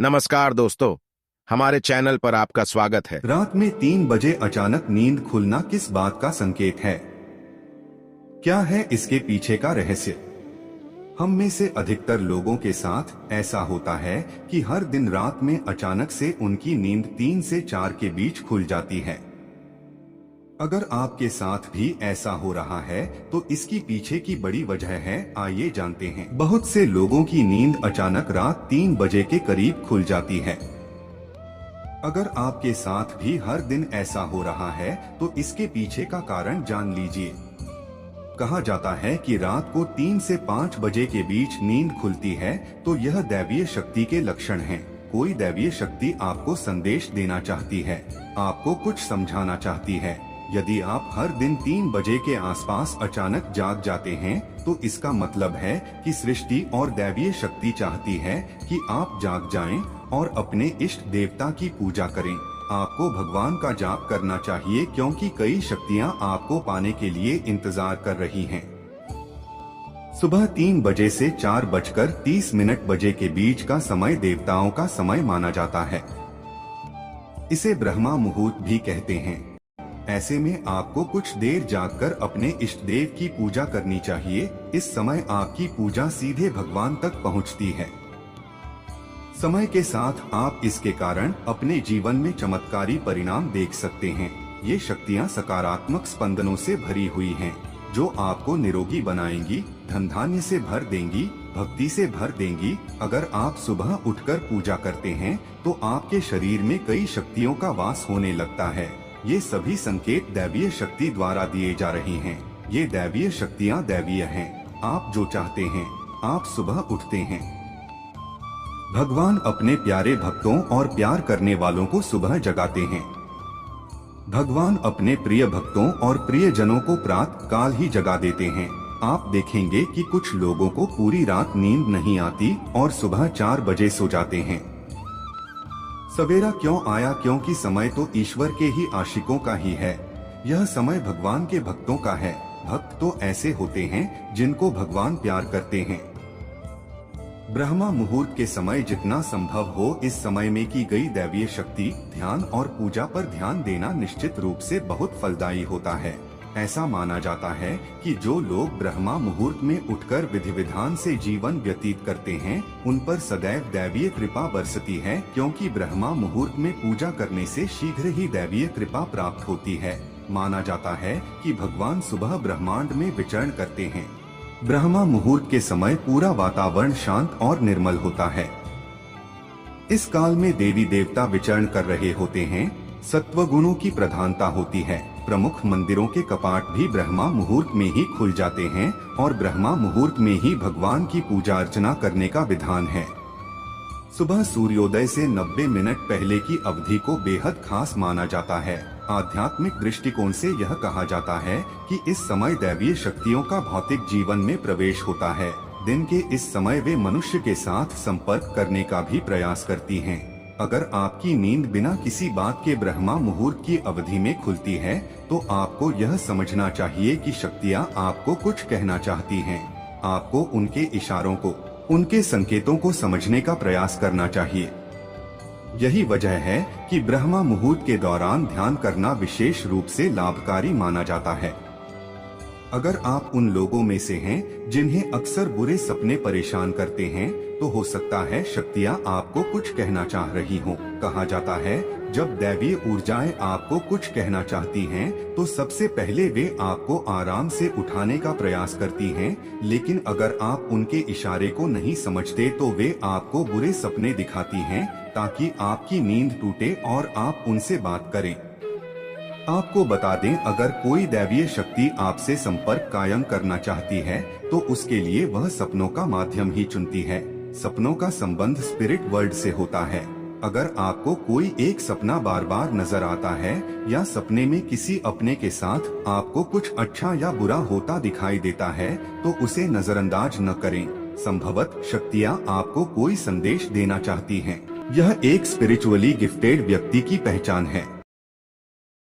नमस्कार दोस्तों, हमारे चैनल पर आपका स्वागत है। रात में 3 बजे अचानक नींद खुलना किस बात का संकेत है? क्या है इसके पीछे का रहस्य? हम में से अधिकतर लोगों के साथ ऐसा होता है कि हर दिन रात में अचानक से उनकी नींद 3 से 4 के बीच खुल जाती है। अगर आपके साथ भी ऐसा हो रहा है तो इसकी पीछे की बड़ी वजह है, आइए जानते हैं। बहुत से लोगों की नींद अचानक रात 3 बजे के करीब खुल जाती है। अगर आपके साथ भी हर दिन ऐसा हो रहा है तो इसके पीछे का कारण जान लीजिए। कहा जाता है कि रात को 3 से 5 बजे के बीच नींद खुलती है तो यह दैवीय शक्ति के लक्षण हैं। कोई दैवीय शक्ति आपको संदेश देना चाहती है, आपको कुछ समझाना चाहती है। यदि आप हर दिन 3 बजे के आसपास अचानक जाग जाते हैं तो इसका मतलब है कि सृष्टि और दैवीय शक्ति चाहती है कि आप जाग जाएं और अपने इष्ट देवता की पूजा करें। आपको भगवान का जाप करना चाहिए क्योंकि कई शक्तियां आपको पाने के लिए इंतजार कर रही हैं। सुबह 3 बजे से 4:30 बजे के बीच का समय देवताओं का समय माना जाता है। इसे ब्रह्मा मुहूर्त भी कहते हैं। ऐसे में आपको कुछ देर जागकर अपने इष्ट देव की पूजा करनी चाहिए। इस समय आपकी पूजा सीधे भगवान तक पहुंचती है। समय के साथ आप इसके कारण अपने जीवन में चमत्कारी परिणाम देख सकते हैं। ये शक्तियाँ सकारात्मक स्पंदनों से भरी हुई हैं, जो आपको निरोगी बनाएंगी, धन धान्य से भर देंगी, भक्ति से भर देंगी। अगर आप सुबह उठकर पूजा करते हैं तो आपके शरीर में कई शक्तियों का वास होने लगता है। ये सभी संकेत दैवीय शक्ति द्वारा दिए जा रहे हैं। ये दैवीय शक्तियाँ दैवीय हैं। आप जो चाहते हैं, आप सुबह उठते हैं। भगवान अपने प्यारे भक्तों और प्यार करने वालों को सुबह जगाते हैं। भगवान अपने प्रिय भक्तों और प्रियजनों को प्रातः काल ही जगा देते हैं। आप देखेंगे कि कुछ लोगों को पूरी रात नींद नहीं आती और सुबह 4 बजे सो जाते हैं। सवेरा क्यों आया? क्योंकि समय तो ईश्वर के ही आशिकों का ही है। यह समय भगवान के भक्तों का है। भक्त तो ऐसे होते हैं जिनको भगवान प्यार करते हैं। ब्रह्मा मुहूर्त के समय जितना संभव हो इस समय में की गई दैवीय शक्ति, ध्यान और पूजा पर ध्यान देना निश्चित रूप से बहुत फलदायी होता है। ऐसा माना जाता है कि जो लोग ब्रह्मा मुहूर्त में उठकर विधि विधान से जीवन व्यतीत करते हैं, उन पर सदैव दैवीय कृपा बरसती है, क्योंकि ब्रह्मा मुहूर्त में पूजा करने से शीघ्र ही दैवीय कृपा प्राप्त होती है। माना जाता है कि भगवान सुबह ब्रह्मांड में विचरण करते हैं। ब्रह्मा मुहूर्त के समय पूरा वातावरण शांत और निर्मल होता है। इस काल में देवी देवता विचरण कर रहे होते हैं। सत्व गुणों की प्रधानता होती है। प्रमुख मंदिरों के कपाट भी ब्रह्मा मुहूर्त में ही खुल जाते हैं और ब्रह्मा मुहूर्त में ही भगवान की पूजा अर्चना करने का विधान है। सुबह सूर्योदय से 90 मिनट पहले की अवधि को बेहद खास माना जाता है। आध्यात्मिक दृष्टिकोण से यह कहा जाता है कि इस समय दैवीय शक्तियों का भौतिक जीवन में प्रवेश होता है। दिन के इस समय वे मनुष्य के साथ संपर्क करने का भी प्रयास करती हैं। अगर आपकी नींद बिना किसी बात के ब्रह्मा मुहूर्त की अवधि में खुलती है तो आपको यह समझना चाहिए कि शक्तियाँ आपको कुछ कहना चाहती हैं। आपको उनके इशारों को, उनके संकेतों को समझने का प्रयास करना चाहिए। यही वजह है कि ब्रह्मा मुहूर्त के दौरान ध्यान करना विशेष रूप से लाभकारी माना जाता है। अगर आप उन लोगों में से हैं जिन्हें अक्सर बुरे सपने परेशान करते हैं तो हो सकता है शक्तियाँ आपको कुछ कहना चाह रही हों। कहा जाता है जब दैवीय ऊर्जाएं आपको कुछ कहना चाहती हैं तो सबसे पहले वे आपको आराम से उठाने का प्रयास करती हैं, लेकिन अगर आप उनके इशारे को नहीं समझते तो वे आपको बुरे सपने दिखाती हैं ताकि आपकी नींद टूटे और आप उनसे बात करें। आपको बता दें, अगर कोई दैवीय शक्ति आपसे संपर्क कायम करना चाहती है तो उसके लिए वह सपनों का माध्यम ही चुनती है। सपनों का संबंध स्पिरिट वर्ल्ड से होता है। अगर आपको कोई एक सपना बार बार नजर आता है या सपने में किसी अपने के साथ आपको कुछ अच्छा या बुरा होता दिखाई देता है तो उसे नजरअंदाज न करें। संभवतः शक्तियाँ आपको कोई संदेश देना चाहती हैं। यह एक स्पिरिचुअली गिफ्टेड व्यक्ति की पहचान है।